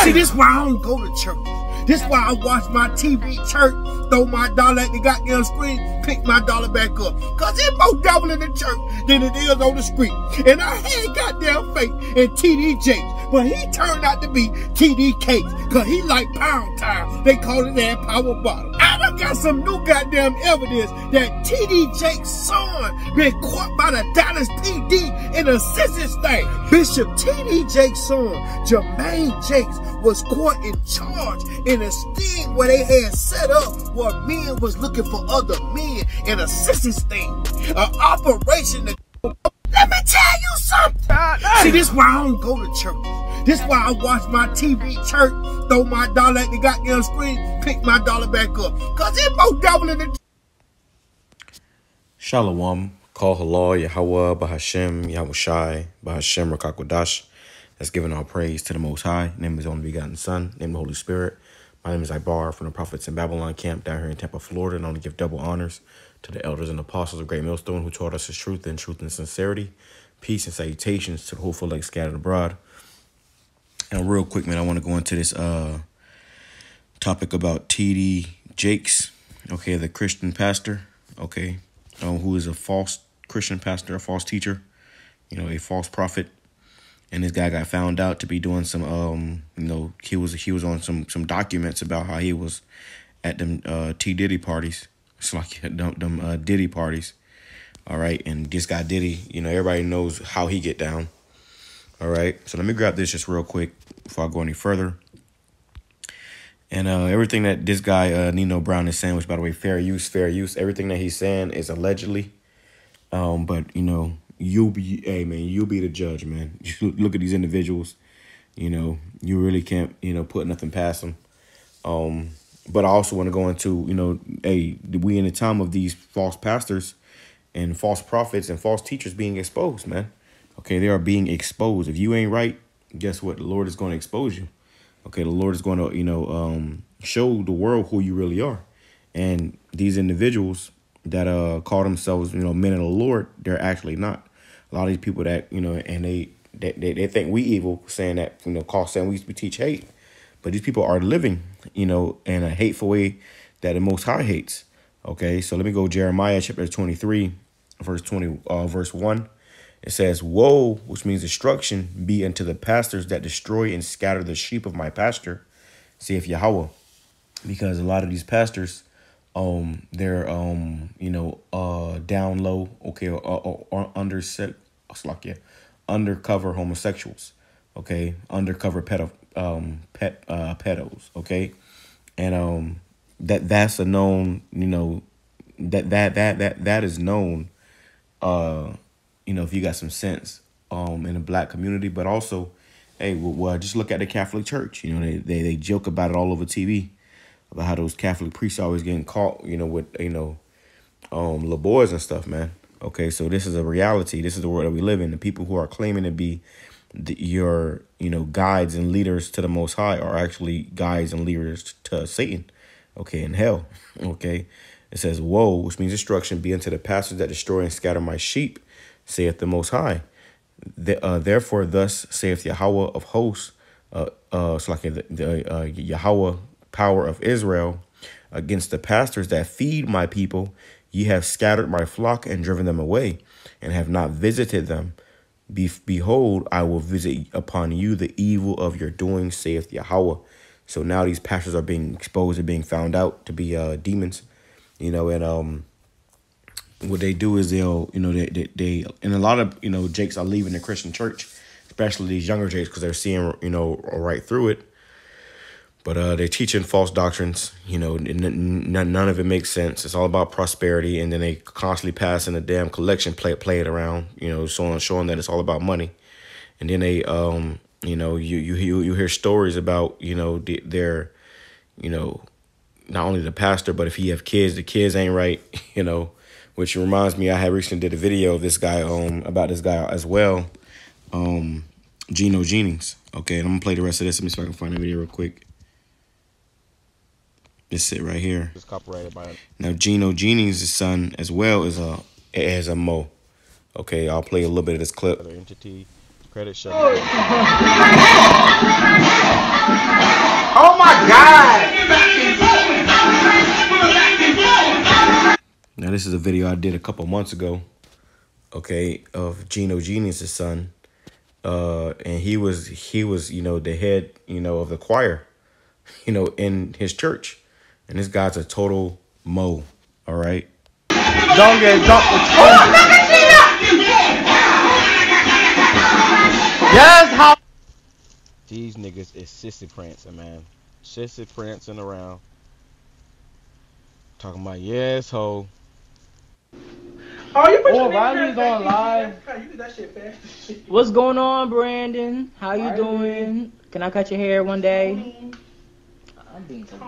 See, this why I don't go to church. This why I watch my TV church, throw my dollar at the goddamn screen, pick my dollar back up. Cause it's more devil in the church than it is on the screen. And I had goddamn faith in TD Jakes, but he turned out to be TD Cakes. Cause he like pound time. They call it that power bottle. I done got some new goddamn evidence that TD Jakes' son been caught by the Dallas PD in a census thing. Bishop TD Jakes' son, Jermaine Jakes, was caught in charge in a sting where they had set up where men was looking for other men in a census thing. An operation to... Let me tell you something. See, this why I don't go to church. This why I watch my TV church, throw my dollar at the goddamn screen, pick my dollar back up. Cause it's more devil in the... Shalom. Call HALAL, YAHAWAH, BAHASHAM, YAHWASHI, BAHASHAM, QADASH. That's giving all praise to the Most High. Name is the only begotten Son. Name the Holy Spirit. My name is Ibar from the Prophets in Babylon camp down here in Tampa, Florida. And I want to give double honors to the elders and apostles of Great Millstone who taught us his truth and sincerity. Peace and salutations to the hopeful elect scattered abroad. And real quick, man, I want to go into this topic about TD Jakes, okay, the Christian pastor, okay, who is a false Christian pastor, a false teacher, you know, a false prophet. And this guy got found out to be doing some, you know, he was on some documents about how he was at them T Diddy parties. It's like them Diddy parties. All right. And this guy Diddy, you know, everybody knows how he get down. All right. So let me grab this just real quick before I go any further. And everything that this guy, Nino Brown, is saying, which, by the way, fair use. Everything that he's saying is allegedly. But, you know, you'll be the judge, man. You look at these individuals, you know, you really can't, you know, put nothing past them. But I also want to go into, you know, hey, we in a time of these false pastors and false prophets and false teachers being exposed, man. Okay, they are being exposed. If you ain't right, guess what? The Lord is going to expose you. Okay, the Lord is going to, you know, show the world who you really are. And these individuals that call themselves, you know, men of the Lord, they're actually not. A lot of these people that, you know, and they think we evil, saying that, you know, saying we teach hate. But these people are living, you know, in a hateful way that the Most High hates. Okay, so let me go Jeremiah chapter 23, verse 1. It says, "Woe," which means destruction, "be unto the pastors that destroy and scatter the sheep of my pasture, saith Yahweh." Because a lot of these pastors, they're you know, down low, okay, or undercover homosexuals, okay, undercover pedos, okay, and that's a known, you know, that is known, you know, if you got some sense in the black community. But also, hey, well, just look at the Catholic Church. You know, they joke about it all over TV about how those Catholic priests are always getting caught, you know, with, you know, little boys and stuff, man. Okay, so this is a reality. This is the world that we live in. The people who are claiming to be your, you know, guides and leaders to the Most High are actually guides and leaders to Satan, okay, in hell, okay. It says, "Woe," which means destruction, "be unto the pastors that destroy and scatter my sheep, saith the Most High. Therefore, thus saith Yahweh of hosts, it's like the Yahweh power of Israel, against the pastors that feed my people, ye have scattered my flock and driven them away, and have not visited them. Behold, I will visit upon you the evil of your doing, saith Yahweh." So now these pastors are being exposed and being found out to be demons, you know, and what they do is they'll, you know, they and a lot of, you know, Jakes are leaving the Christian church, especially these younger Jakes, because they're seeing, you know, right through it. But they're teaching false doctrines, you know, none of it makes sense. It's all about prosperity. And then they constantly passing the damn collection play it around, you know, showing that it's all about money. And then they, you know, you hear stories about, you know, their, you know, not only the pastor, but if he have kids, the kids ain't right, you know, which reminds me, I had recently did a video of this guy, about this guy as well, Gino, Jennings. Okay, and I'm gonna play the rest of this. Let me see if I can find the video real quick. This it right here. It's copyrighted by. Now Gino Jennings' son as well is a Mo. Okay, I'll play a little bit of this clip. Other entity credit shut. Now, this is a video I did a couple months ago, okay, of Gino, Jennings' son. And he was, you know, the head, you know, of the choir, you know, in his church. And this guy's a total mo, all right? Don't get dumped with Yes, how? These niggas is sissy prancing, man. Sissy prancing around. Talking about, yes, ho. Oh, you put your Riley's on live. You did that shit fast. What's going on, Brandon? How you doing? Can I cut your hair one day? I'm being so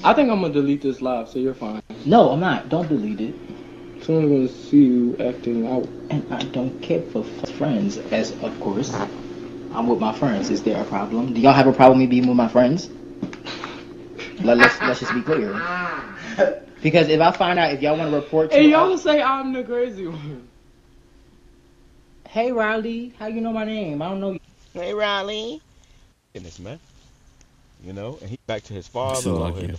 I think I'm gonna delete this live, so you're fine. No, I'm not. Don't delete it. Someone's gonna see you acting out. And I don't care for friends, as of course. I'm with my friends. Is there a problem? Do y'all have a problem with me being with my friends? Let's just be clear. Because if I find out if y'all want to report to... Hey, y'all say I'm the crazy one. Hey, Riley. How you know my name? I don't know you. Hey, Riley. Goodness, man. You know, and he back to his father. So lucky.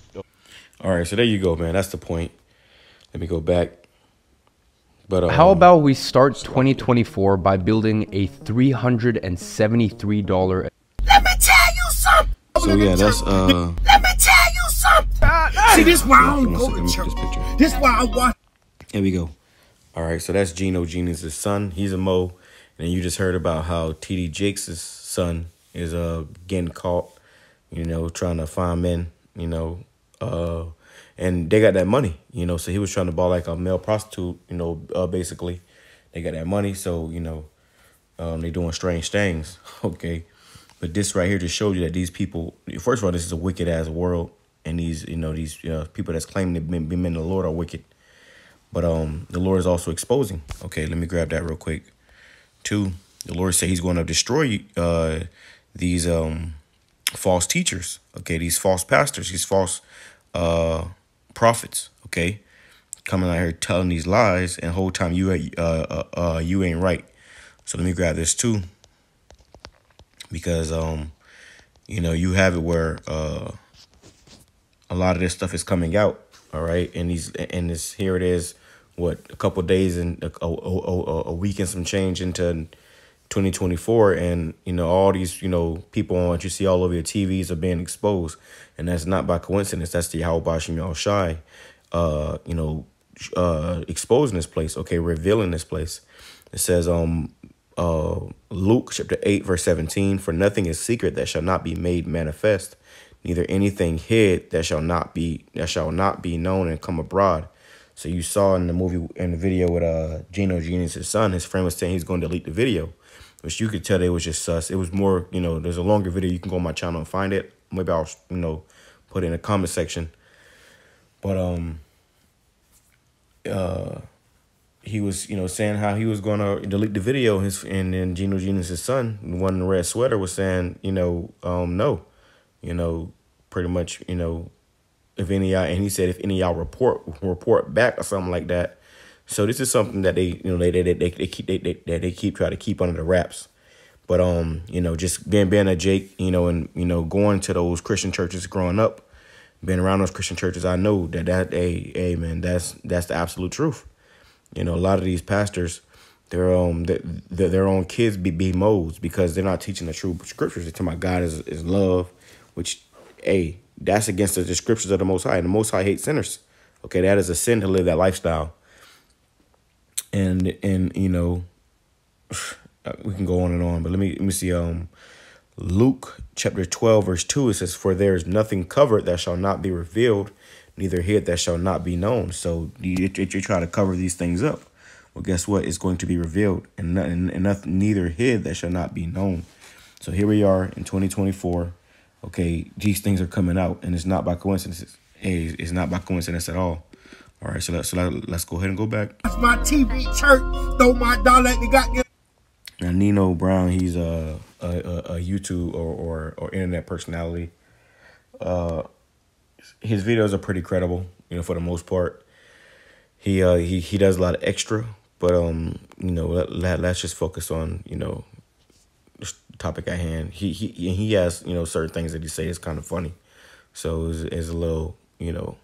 All right, so there you go, man. That's the point. Let me go back. But how about we start 2024 by building a $373... Let me tell you something. So yeah, that's Let me tell you something. See, this why I don't go to church. This why I watch. Here we go. All right, so that's Gino, Jennings' son. He's a mo. And you just heard about how TD Jakes' son is getting caught, you know, trying to find men, you know, and they got that money, you know, so he was trying to buy like a male prostitute, you know, basically. They got that money, so, you know, they doing strange things, okay? But this right here just shows you that these people, first of all, this is a wicked-ass world, and these, you know, these people that's claiming to be men of the Lord are wicked. But the Lord is also exposing. Okay, let me grab that real quick. 2, the Lord said he's going to destroy these false teachers, okay, these false pastors, these false prophets, okay, coming out here telling these lies, and the whole time you ain't right. So let me grab this too, because you know, you have it where a lot of this stuff is coming out, all right, and this here it is, what, a couple of days and a week and some change into 2024, and you know, all these, you know, people on what you see all over your TVs are being exposed, and that's not by coincidence. That's the YAHAWASHI, you know, exposing this place, okay, revealing this place. It says Luke chapter 8 verse 17, for nothing is secret that shall not be made manifest, neither anything hid that shall not be known and come abroad. So you saw in the video with Gino, Jennings' son, his friend was saying he's going to delete the video, which you could tell they was just sus. It was more, you know, there's a longer video. You can go on my channel and find it. Maybe I'll, you know, put it in the comment section. But he was, you know, saying how he was going to delete the video. And then Gino, Jennings' son, the one in the red sweater, was saying, you know, no, you know, pretty much, you know, if any of y'all, and he said if any of y'all report back or something like that. So this is something that they, you know, they keep try to keep under the wraps. But you know, just being a Jake, you know, and you know, going to those Christian churches growing up, being around those Christian churches, I know that hey man, that's the absolute truth. You know, a lot of these pastors, their own kids be modes because they're not teaching the true scriptures. They're talking about God is love, which, hey, that's against the scriptures of the Most High. And the Most High hates sinners. Okay, that is a sin to live that lifestyle. And you know, we can go on and on, but let me see. Luke chapter 12 verse 2, it says, for there is nothing covered that shall not be revealed, neither hid that shall not be known. So you try to cover these things up. Well, guess what? It's going to be revealed, and nothing, neither hid that shall not be known. So here we are in 2024. Okay, these things are coming out, and it's not by coincidence. Hey, it's not by coincidence at all. All right, so let's go ahead and go back. That's my TV church. Throw my dollar at the goddamn. Now Nino Brown, he's a YouTube or internet personality. His videos are pretty credible, you know, for the most part. He does a lot of extra, but you know, let's just focus on, you know, the topic at hand. He has, you know, certain things that he say is kind of funny. So it's a little, you know.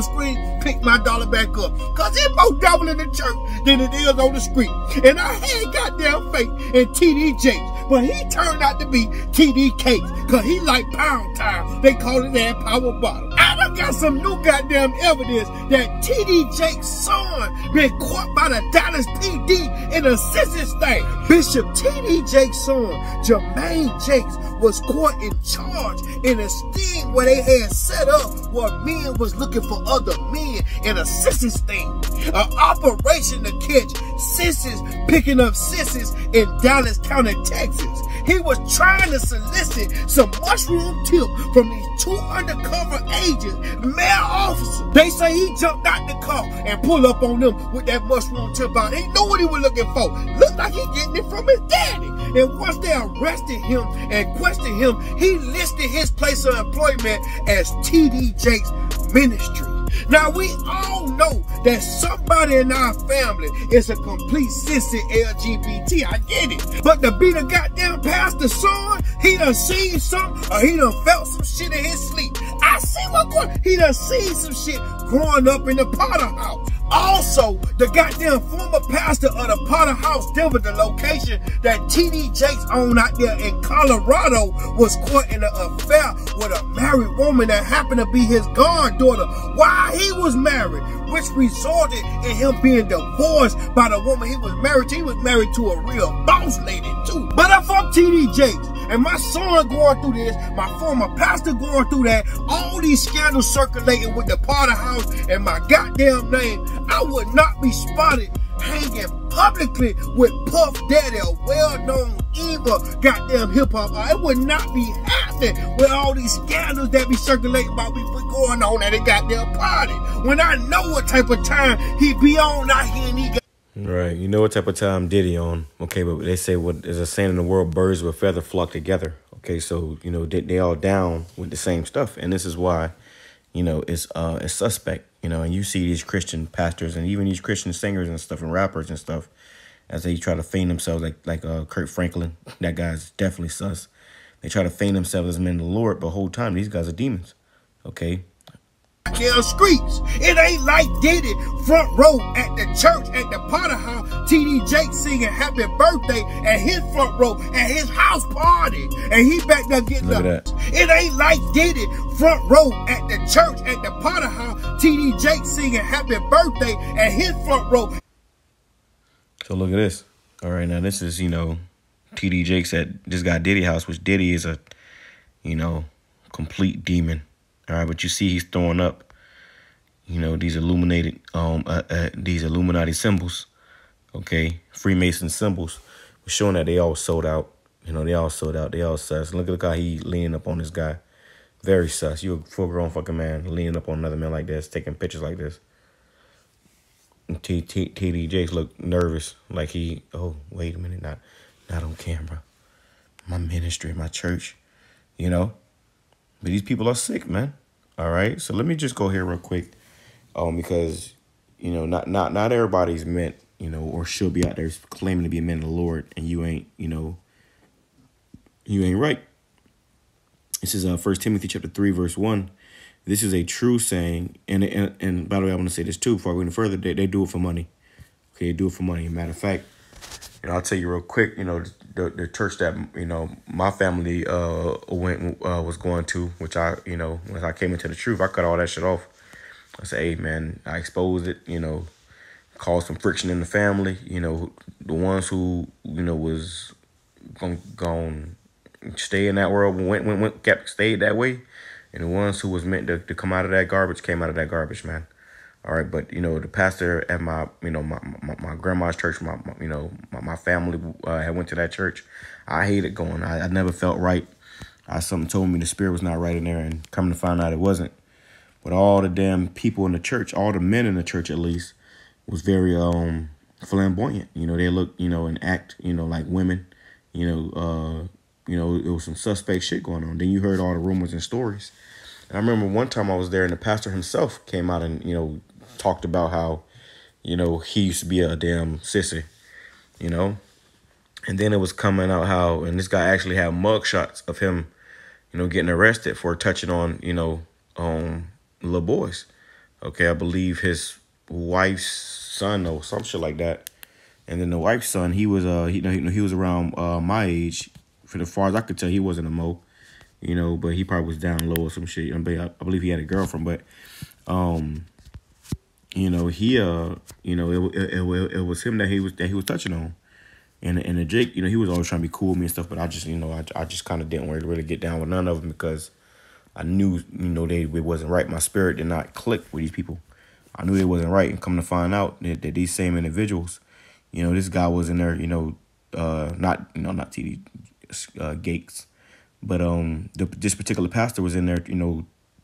Screen, pick my dollar back up, cause it's more devil in the church than it is on the street. And I had goddamn faith in TD Jakes, but he turned out to be TD Cakes, cause he like pound time. They call it that power bottle. I done got some new goddamn evidence that TD Jakes' son been caught by the Dallas PD in a census thing. Bishop TD Jakes' son, Jermaine Jakes, was caught in charge in a sting where they had set up where men was looking for other men in a census thing. An operation to catch sissies picking up sissies in Dallas County, Texas. He was trying to solicit some mushroom tip from these 2 undercover agents, male officers. They say he jumped out the car and pulled up on them with that mushroom tip out. He knew what he was looking for. Looked like he getting it from his daddy. And once they arrested him and questioned him, he listed his place of employment as TD Jakes Ministry. Now, we all know that somebody in our family is a complete sissy LGBT. I get it. But to be the goddamn pastor's son, he done seen something or he done felt some shit in his sleep. I see what going. He done seen some shit growing up in the Potter house. Also, the goddamn former pastor of the Potter House, Denver, the location that TD Jakes owned out there in Colorado, was caught in an affair with a married woman that happened to be his goddaughter while he was married, which resulted in him being divorced by the woman he was married to. He was married to a real boss lady too. But if I'm TD Jakes and my son going through this, my former pastor going through that, all these scandals circulating with the Potter House and my goddamn name, I would not be spotted hanging publicly with Puff Daddy, a well-known evil goddamn hip-hop. It would not be happening with all these scandals that be circulating about me going on at a goddamn party. When I know what type of time he be on out here and he got. Right, you know what type of time Diddy on. Okay, but they say what is a saying in the world, birds with feather flock together. Okay, so, you know, they all down with the same stuff. And this is why, you know, it's suspect, you know, and you see these Christian pastors and even these Christian singers and stuff and rappers and stuff as they try to feign themselves like Kurt Franklin. That guy's definitely sus. They try to feign themselves as men of the Lord, but the whole time these guys are demons. Okay. Streets. It ain't like Diddy front row at the church at the Potter House, TD Jakes singing happy birthday at his front row at his house party, and he back there getting up. It ain't like Diddy front row at the church at the Potter House, TD Jakes singing happy birthday at his front row. So look at this. All right, now this is, you know, TD Jakes at this guy Diddy house, which Diddy is a, you know, complete demon. All right, but you see he's throwing up, you know, these illuminated, these Illuminati symbols, okay, Freemason symbols, showing that they all sold out. You know, they all sold out. They all sus. Look how he leaning up on this guy. Very sus. You're a full-grown fucking man leaning up on another man like this, taking pictures like this. And TD Jakes look nervous, like he, oh, wait a minute, not on camera. My ministry, my church, you know. But these people are sick, man. All right, so let me just go here real quick, because you know, not everybody's meant, you know, or should be out there claiming to be a man of the Lord, and you ain't, you know, you ain't right. This is 1 Timothy chapter 3 verse 1. This is a true saying, and by the way, I want to say this too before I go any further. They do it for money. Okay, they do it for money. Matter of fact, you know, I'll tell you real quick. You know, the church that, you know, my family was going to, which I, you know, when I came into the truth, I cut all that shit off. I said, hey man, I exposed it. You know, caused some friction in the family. You know, the ones who, you know, was going stay in that world stayed that way, and the ones who was meant to come out of that garbage came out of that garbage, man. All right, but you know, the pastor at my, you know, my grandma's church, my family had went to that church. I hated going. I never felt right. Something told me the spirit was not right in there, and coming to find out it wasn't. But all the damn people in the church, all the men in the church at least, was very flamboyant. You know, they look, you know, and act, you know, like women. You know, it was some suspect shit going on. Then you heard all the rumors and stories. And I remember one time I was there and the pastor himself came out and, you know, talked about how, you know, he used to be a damn sissy, you know. And then it was coming out how, and this guy actually had mug shots of him, getting arrested for touching on, little boys. Okay, I believe his wife's son or some shit like that. And then the wife's son, he was he was around my age. For as far as I could tell, he wasn't a mo, but he probably was down low or some shit. I believe he had a girlfriend, but he it was him that he was touching on. And the Jake, he was always trying to be cool with me and stuff, but I just, I just kind of didn't really get down with none of them because I knew, it wasn't right. My spirit did not click with these people. I knew they wasn't right, and come to find out that these same individuals, this guy was in there, not TD Gates, but this particular pastor was in there,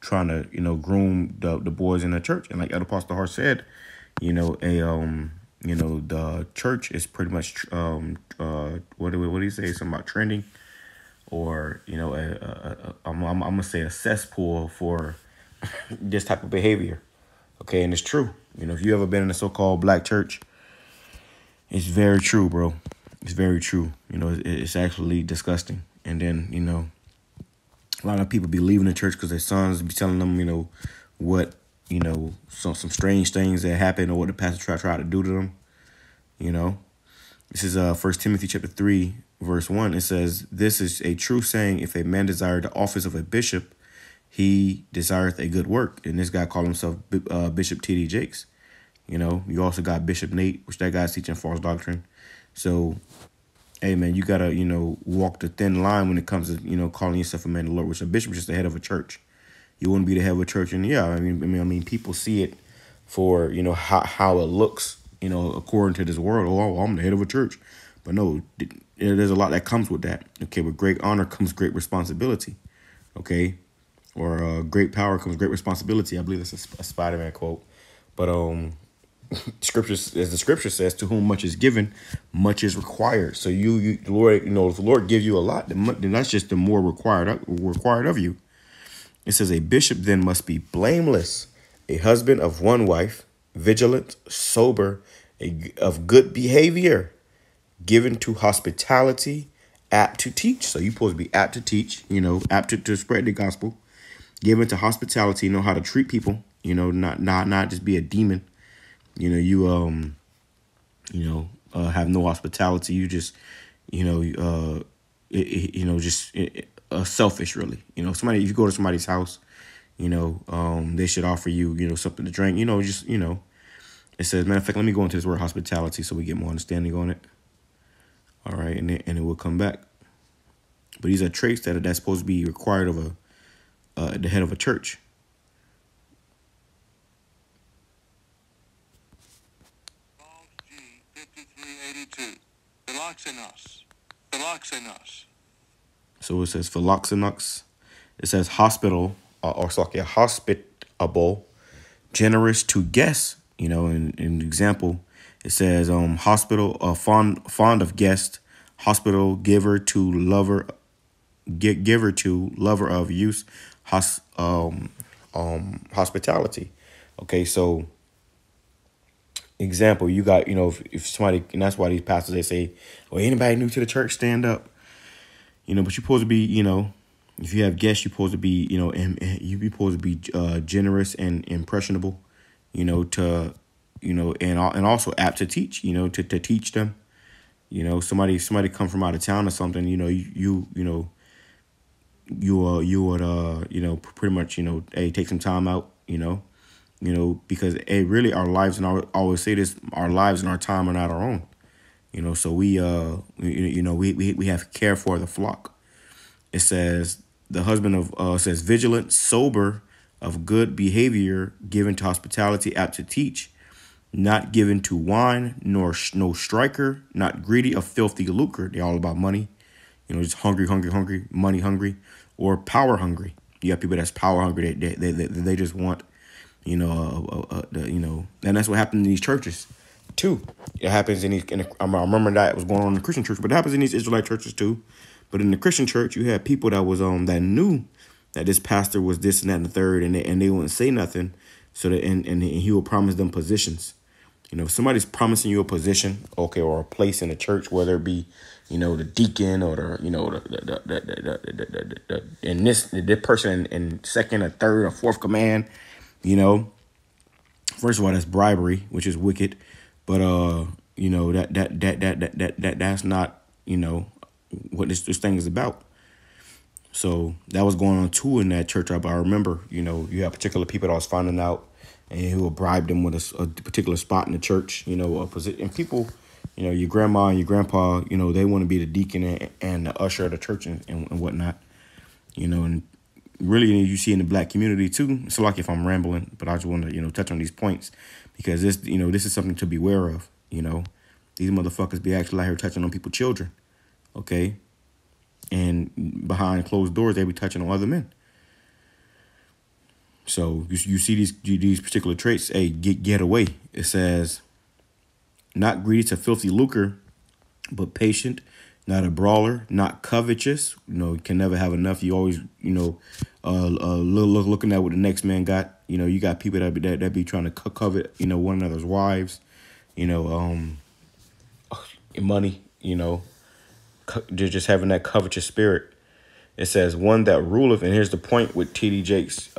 trying to, groom the boys in the church, and like Elder Pastor Hart said, the church is pretty much what do you say? Something about trending, or I'm gonna say a cesspool for this type of behavior. Okay, and it's true. If you ever been in a so-called black church, it's very true, bro. It's very true. It's actually disgusting. And then a lot of people be leaving the church because their sons be telling them what some strange things that happen or what the pastor tried to do to them. This is 1 Timothy chapter 3, verse 1. It says, "This is a true saying, if a man desire the office of a bishop, he desireth a good work." And this guy called himself Bishop T.D. Jakes. You also got Bishop Nate, which that guy's teaching false doctrine. So, hey, man, you got to, walk the thin line when it comes to, calling yourself a man of the Lord, which a bishop is just the head of a church. You wouldn't be the head of a church. And yeah, I mean, people see it for, how it looks, according to this world. Oh, I'm the head of a church. But no, there's a lot that comes with that. Okay, with great honor comes great responsibility. Okay, or great power comes great responsibility. I believe that's a Spider-Man quote. But scriptures, as the scripture says, to whom much is given, much is required. So the Lord, if the Lord gives you a lot, then that's just the more required of you. It says, a bishop then must be blameless, a husband of one wife, vigilant, sober, of good behavior, given to hospitality, apt to teach. So you're supposed to be apt to teach, apt to spread the gospel, given to hospitality, know how to treat people, not just be a demon. Have no hospitality. You just, selfish, really. Somebody, if you go to somebody's house, they should offer you, something to drink, it says, matter of fact, let me go into this word hospitality so we get more understanding on it. All right. And it will come back. But these are traits that's supposed to be required of the head of a church. So it says philoxenos. It says hospitable, generous to guests. In example, it says hospital, fond of guest, hospital, giver to lover of use, hospitality. Okay, so example, you got, if somebody, and that's why these pastors, they say, well, anybody new to the church, stand up. But you're supposed to be, if you have guests, you're supposed to be, you're supposed to be generous and impressionable, to, and also apt to teach, to teach them. Somebody come from out of town or something, you would pretty much, hey, take some time out, because really our lives, and I always say this, our lives and our time are not our own. So we have care for the flock. It says the husband of says vigilant, sober, of good behavior, given to hospitality, apt to teach, not given to wine, nor no striker, not greedy of filthy lucre. They're all about money, just hungry, money hungry, or power hungry. You got people that's power hungry. They just want, and that's what happened in these churches too. It happens I remember that was going on in the Christian church, but it happens in these Israelite churches too. But in the Christian church, you had people that was that knew that this pastor was this and that and the third, and they wouldn't say nothing. So that and he would promise them positions. If somebody's promising you a position, okay, or a place in the church, whether it be, you know, the deacon or the, you know, and this person in second or third or fourth command, you know. First of all, that's bribery, which is wicked, but you know, that's not, you know, what this thing is about. So that was going on too in that church. I remember, you know, you have particular people that I was finding out and who would bribe them with a particular spot in the church, you know, a position. And people, you know, your grandma and your grandpa, you know, they want to be the deacon and the usher of the church and whatnot, you know, and really you see in the black community too. It's like if I'm rambling, but I just want to, you know, touch on these points because this, you know, this is something to be aware of. You know, these motherfuckers be actually out here touching on people's children. OK. And behind closed doors, they be touching on other men. So you see these particular traits. Hey, get away. It says, not greedy to filthy lucre, but patient, not a brawler, not covetous. You know, you can never have enough. You always, you know, looking at what the next man got. You know, you got people that be trying to covet, you know, one another's wives. You know, money. You know, just having that covetous spirit. It says one that ruleth, and here's the point with T.D. Jakes.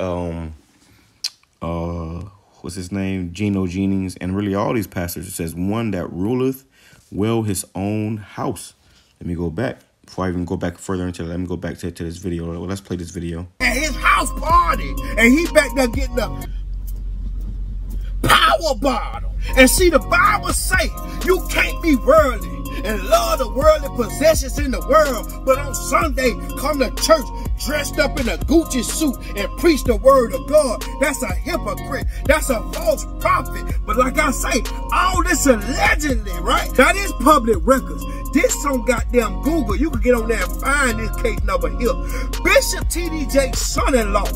What's his name? Gino, Jennings, and really all these pastors. It says one that ruleth well his own house. Let me go back. Before I even go back further into that, let me go back to this video. Well, let's play this video. At his house party, and he back there getting the power bottle. And see, the Bible say you can't be worldly and love the worldly possessions in the world, but on Sunday come to church dressed up in a Gucci suit and preach the word of God. That's a hypocrite. That's a false prophet. But like I say, all this allegedly, right? That is public records. This on goddamn Google. You can get on there and find this case number here. Bishop T.D. Jakes' son-in-law,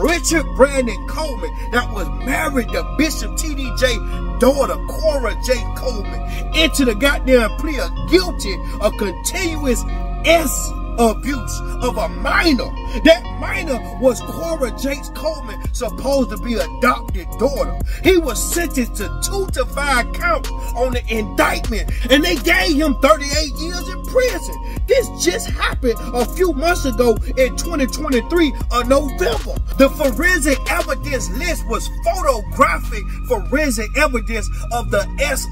Richard Brandon Coleman, that was married to Bishop T.D. Jakes' daughter, Cora J. Coleman, into the goddamn plea of guilty of continuous abuse of a minor. That minor was Cora Jakes Coleman, supposed to be adopted daughter. He was sentenced to 2 to 5 counts on the indictment, and they gave him 38 years in prison. This just happened a few months ago in 2023 of November. The forensic evidence list was photographic forensic evidence of the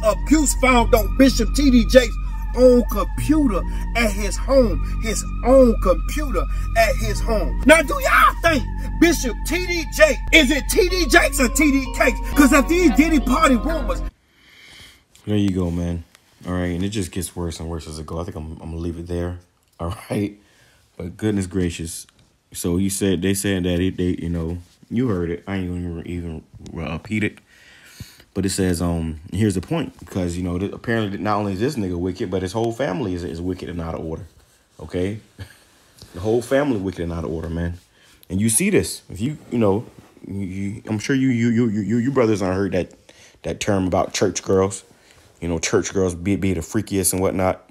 abuse found on Bishop T.D. Jakes' own computer at his home. His own computer at his home. Now, do y'all think Bishop T.D. Jakes, is it T.D. Jakes or T.D. Cakes? Because if these Diddy Party rumors. There you go, man. All right, and it just gets worse and worse as it goes. I think I'm gonna leave it there. All right, but goodness gracious. So they said that they, you know, you heard it. I ain't gonna even repeat it. But it says, here's the point, because, you know, apparently not only is this nigga wicked, but his whole family is wicked and out of order. Okay, the whole family wicked and out of order, man. And you see this. If you know, I'm sure you brothers aren't heard that term about church girls. You know, church girls be the freakiest and whatnot.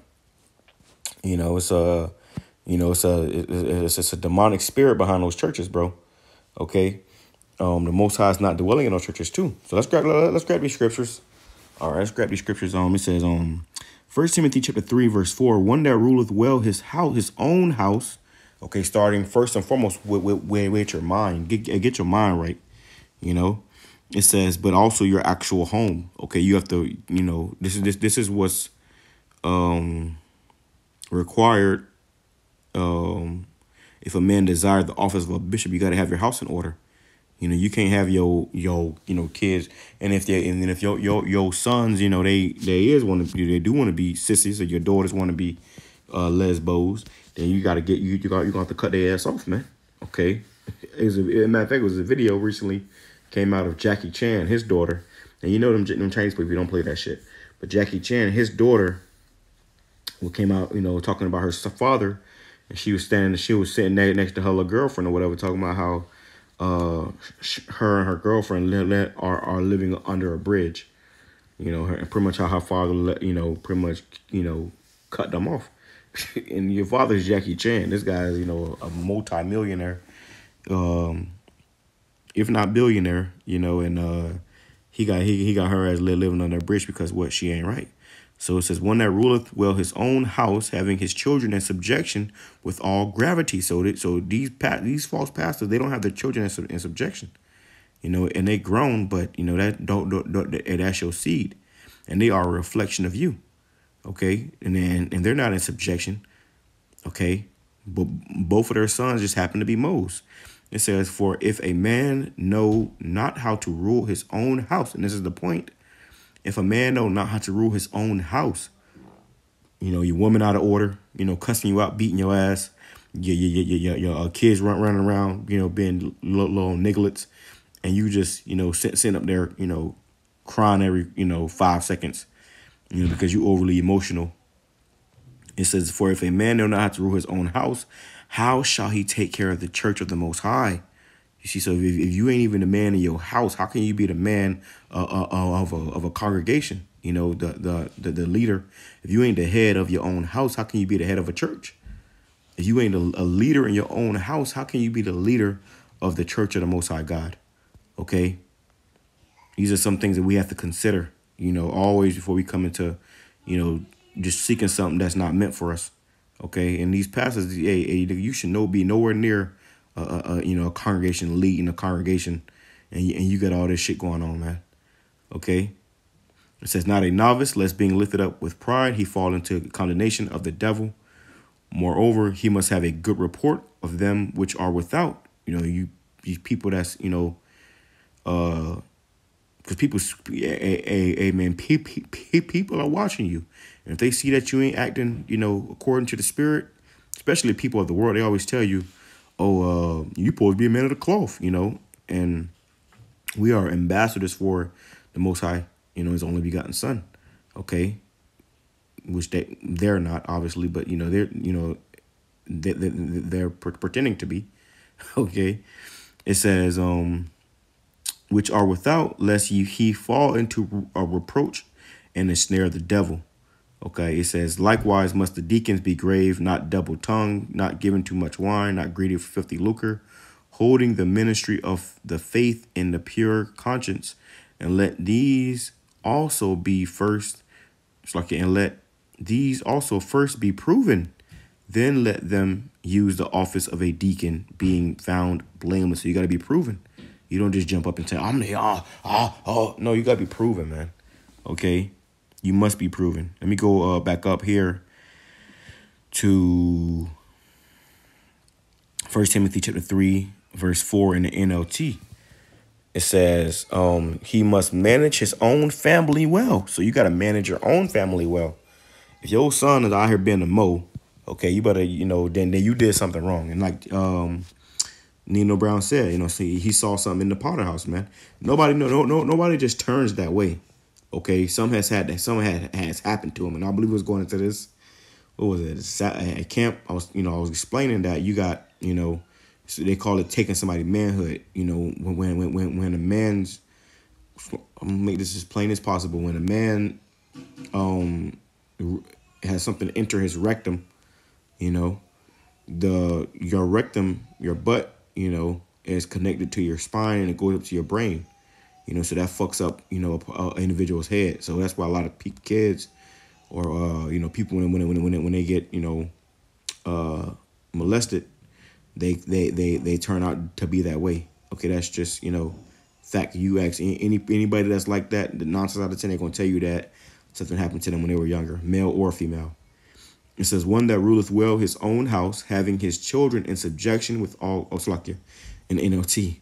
You know, it's a demonic spirit behind those churches, bro. Okay. The Most High is not dwelling in those churches too. So let's grab these scriptures. All right, let's grab these scriptures. It says 1 Timothy chapter 3 verse 4, one that ruleth well his own house. Okay, starting first and foremost with your mind. Get your mind right. You know, it says, but also your actual home. Okay, you have to, you know, this is what's required. If a man desires the office of a bishop, you got to have your house in order. You know, you can't have your kids, and if your sons, you know, they do want to be sissies, or your daughters want to be lesbos, then you got to you're gonna have to cut their ass off, man. Okay, as a matter of fact, it was a video recently came out of Jackie Chan, his daughter, and you know them Chinese people don't play that shit, but Jackie Chan, his daughter, came out, you know, talking about her father, and she was sitting next to her little girlfriend or whatever, talking about how her and her girlfriend are living under a bridge, you know, and pretty much how her father, you know, cut them off. And your father's Jackie Chan. This guy is, you know, a multi-millionaire, if not billionaire, you know, and he got her as living under a bridge because what, she ain't right. So it says, one that ruleth well his own house, having his children in subjection with all gravity. So these false pastors, they don't have their children in subjection, you know, and they grown, but you know that's your seed, and they are a reflection of you, okay, and they're not in subjection, okay, but both of their sons just happen to be Moses. It says, for if a man know not how to rule his own house, and this is the point. If a man know not how to rule his own house, you know, your woman out of order, you know, cussing you out, beating your ass, your kids running around, you know, being little nigglets, and you just, you know, sitting up there, you know, crying every, you know, 5 seconds, you know, because you overly emotional. It says, for if a man know not how to rule his own house, how shall he take care of the church of the Most High? You see, so if you ain't even the man in your house, how can you be the man of a congregation? You know, the leader. If you ain't the head of your own house, how can you be the head of a church? If you ain't a leader in your own house, how can you be the leader of the church of the Most High God? Okay, these are some things that we have to consider, you know, always before we come into, you know, just seeking something that's not meant for us. Okay, and these pastors, you should be nowhere near you know, a congregation, leading a congregation, and you got all this shit going on, man. Okay. It says, not a novice, lest being lifted up with pride, he fall into condemnation of the devil. Moreover, he must have a good report of them which are without. You know, you people that's, you know, because people, amen, people are watching you. And if they see that you ain't acting, you know, according to the spirit, especially people of the world, they always tell you, oh, you supposed to be a man of the cloth, you know, and we are ambassadors for the Most High, you know, his only begotten son, okay, which they're not, obviously, but, you know, they're pretending to be, okay. It says, which are without, lest he fall into a reproach and the snare of the devil. Okay, it says, likewise must the deacons be grave, not double-tongued, not given too much wine, not greedy for filthy lucre, holding the ministry of the faith in the pure conscience, and let these also be first, and let these also first be proven, then let them use the office of a deacon, being found blameless. So you got to be proven. You don't just jump up and say, I'm the, no, you got to be proven, man. Okay. You must be proven. Let me go back up here to 1 Timothy chapter 3, verse 4 in the NLT. It says, he must manage his own family well. So you got to manage your own family well. If your son is out here being a mo, okay, you better, you know, then you did something wrong. And like Nino Brown said, you know, see, he saw something in the Potter house, man. Nobody just turns that way. Okay, something has happened to him, and I believe it was going into this. What was it? At camp, I was explaining that you got, you know, so they call it taking somebody's manhood. You know, when a man's, I'm gonna make this as plain as possible. When a man has something enter his rectum, you know, your rectum, your butt, you know, is connected to your spine and it goes up to your brain. You know, so that fucks up, you know, an individual's head. So that's why a lot of kids or, you know, people when they get, you know, molested, they turn out to be that way. Okay, that's just, you know, fact. You ask anybody that's like that, the 9 times out of 10, they're going to tell you that something happened to them when they were younger, male or female. It says, one that ruleth well his own house, having his children in subjection with all, in NLT.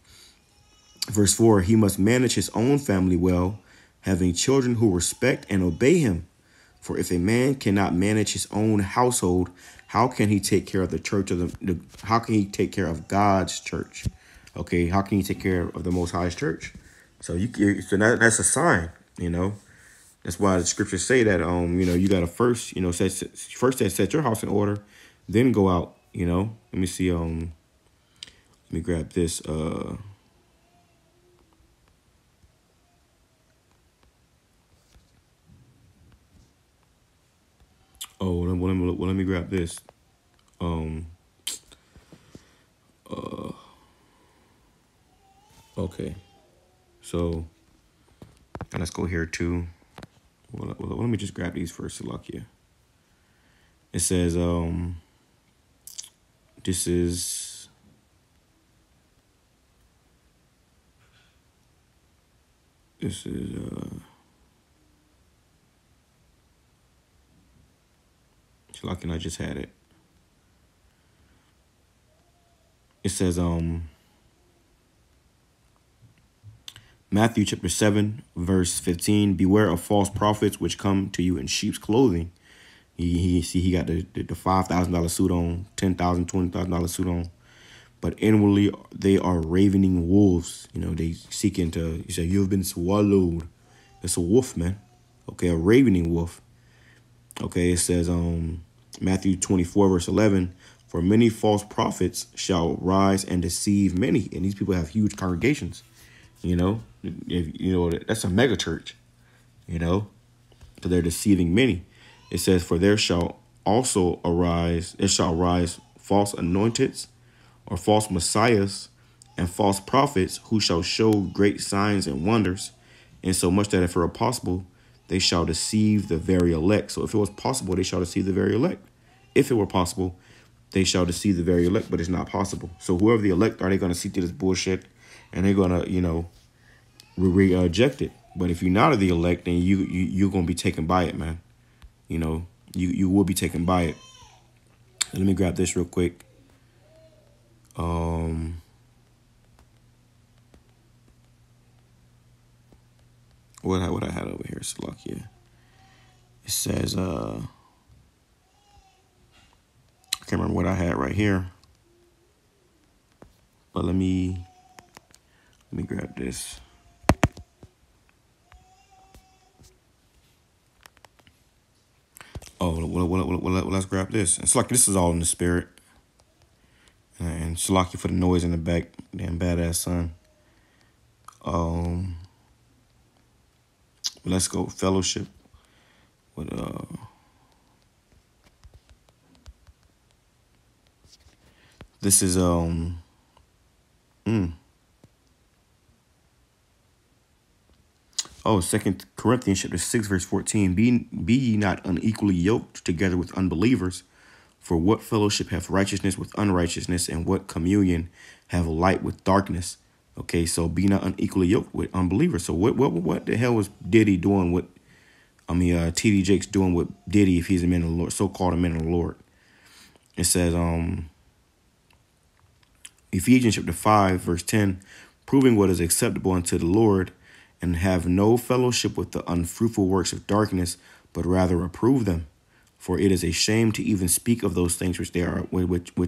Verse 4, he must manage his own family well, having children who respect and obey him. For if a man cannot manage his own household, how can he take care of the church of how can he take care of God's church? Okay, how can he take care of the Most High's church? So that's a sign, you know. That's why the scriptures say that you know, you gotta first, you know, set your house in order, then go out, you know. Let me see, let me grab this let me grab this. Okay. So, and let's go here too. Well, let me just grab these first, Salakia. It says, this is Salakia, I just had it. It says, Matthew chapter 7, verse 15, beware of false prophets which come to you in sheep's clothing. He got the $5,000 suit on, $10,000, $20,000 suit on. But inwardly, they are ravening wolves. You know, they seeking to, you say, you've been swallowed. It's a wolf, man. Okay, a ravening wolf. Okay, it says, Matthew 24, verse 11, for many false prophets shall rise and deceive many. And these people have huge congregations. You know, that's a mega church, you know, so they're deceiving many. It says, for there shall rise false anointeds or false messiahs and false prophets who shall show great signs and wonders, insomuch that if it were possible, they shall deceive the very elect. So if it was possible, they shall deceive the very elect. If it were possible, they shall deceive the very elect, but it's not possible. So whoever the elect are, they going to see through this bullshit and they're going to, you know, reject it. But if you're not of the elect, then you're going to be taken by it, man. You know, you will be taken by it. Let me grab this real quick. What I had over here, Salakia. It says, I can't remember what I had right here. But let me grab this. Oh, well, let's grab this. It's like this is all in the spirit. And Salakia for the noise in the back. Damn badass son. Let's go fellowship with this is Oh, 2 Corinthians chapter 6, verse 14. Be ye not unequally yoked together with unbelievers. For what fellowship hath righteousness with unrighteousness, and what communion have light with darkness? Okay, so be not unequally yoked with unbelievers. So what the hell was Diddy doing with, T.D. Jakes doing with Diddy if he's a man of the Lord, so-called a man of the Lord? It says, Ephesians chapter 5, verse 10, proving what is acceptable unto the Lord, and have no fellowship with the unfruitful works of darkness, but rather reprove them. For it is a shame to even speak of those things which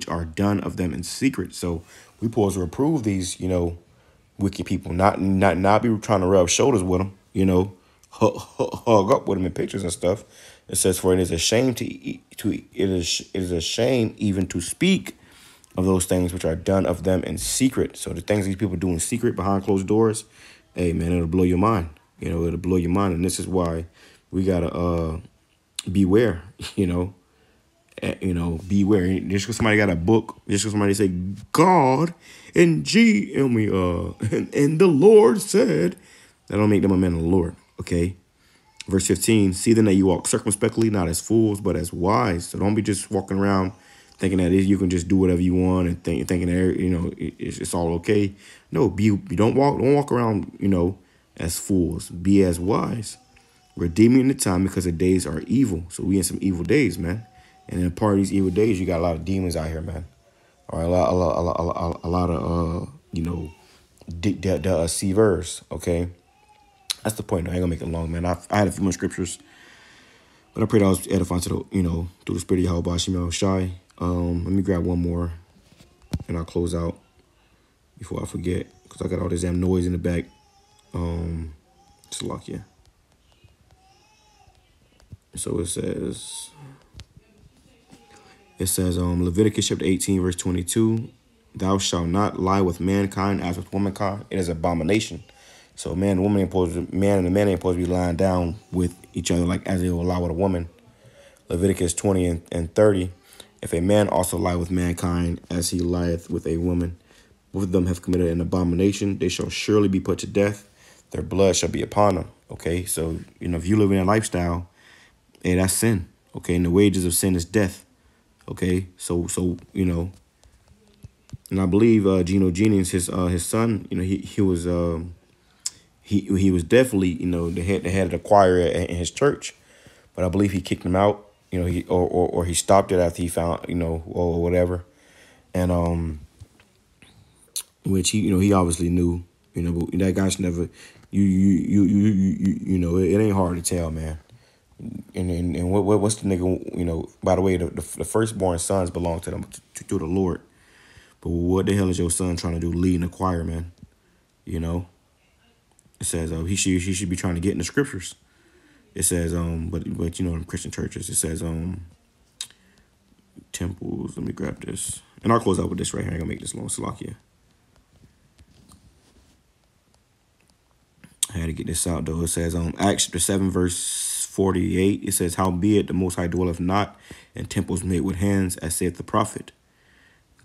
are done of them in secret. So we supposed to reprove these, you know, wicked people, not be trying to rub shoulders with them, you know, hug up with them in pictures and stuff. It says, for it is a shame it is a shame even to speak of those things which are done of them in secret. So the things these people do in secret behind closed doors, hey man, it'll blow your mind. You know, it'll blow your mind. And this is why we gotta beware, beware. Just because somebody got a book, just because somebody say God and and the Lord said, that don't make them a man of the Lord. Okay. Verse 15, see then that you walk circumspectly, not as fools, but as wise. So don't be just walking around thinking that you can just do whatever you want and thinking that, it's all okay. No, don't walk around, as fools. Be as wise. Redeeming the time because the days are evil. So we in some evil days, man. And in part of these evil days, you got a lot of demons out here, man. All right, a lot of deceivers. Okay, that's the point. I ain't gonna make it long, man. I had a few more scriptures, but I pray that I was edifying to the, through the spirit of YAHAWASHI. Let me grab one more, and I'll close out before I forget, because I got all this damn noise in the back. Salakia. So it says, Leviticus chapter 18, verse 22, thou shalt not lie with mankind as with womankind. It is abomination. So man and the man ain't supposed to be lying down with each other like as they will lie with a woman. Leviticus 20 and 30, if a man also lie with mankind as he lieth with a woman, both of them have committed an abomination. They shall surely be put to death. their blood shall be upon them. Okay, so, you know, if you live in a lifestyle, hey, that's sin. Okay, and the wages of sin is death. Okay, so you know, and I believe Gino Jennings, his son, you know, he was he was definitely, you know, the head of the choir in his church, but I believe he kicked him out. You know, he or he stopped it after he found, you know, or whatever, and which he, you know, he obviously knew, you know, but that guy's never, you know, it ain't hard to tell, man. And what's the nigga, you know, by the way, the firstborn sons belong to them, to the Lord. But what the hell is your son trying to do leading the choir, man? You know, it says he should be trying to get in the scriptures. It says but you know, in Christian churches, it says temples. Let me grab this, and I'll close out with this right here. I'm gonna make this long, Salakia. I had to get this out though. It says Acts chapter 7 verse 48. It says, "Howbeit the Most High dwelleth not in temples made with hands, as saith the prophet."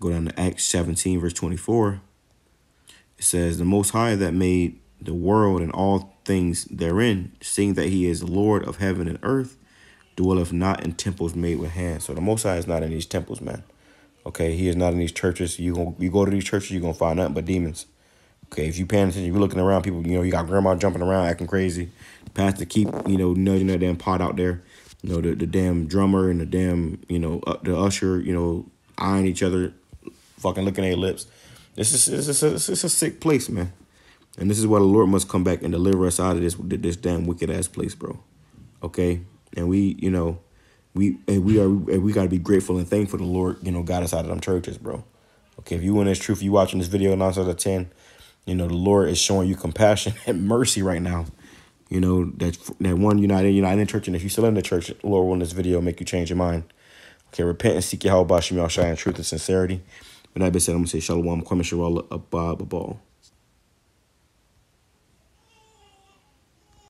Go down to Acts 17 verse 24. It says, "The Most High that made the world and all things therein, seeing that he is Lord of heaven and earth, dwelleth not in temples made with hands." So the Most High is not in these temples, man. Okay, he is not in these churches. You go to these churches, you're gonna find nothing but demons. Okay, if you paying attention, you're looking around, people, you know, you got grandma jumping around, acting crazy. Pastor keep, you know, nudging that damn pot out there. You know, the damn drummer and the damn, you know, the usher, you know, eyeing each other, fucking looking at their lips. This is a sick place, man. And this is why the Lord must come back and deliver us out of this damn wicked ass place, bro. Okay, and we, you know, we got to be grateful and thankful the Lord, you know, got us out of them churches, bro. Okay, if you in this truth, you watching this video 9 out of 10. You know, the Lord is showing you compassion and mercy right now. You know, that one, you're not in church, and if you're still in the church, the Lord will in this video make you change your mind. Okay, repent and seek YAHAWASHI in truth and sincerity. With that being said, I'm going to say Shalom, Kwame Shalom, Abba, Babal.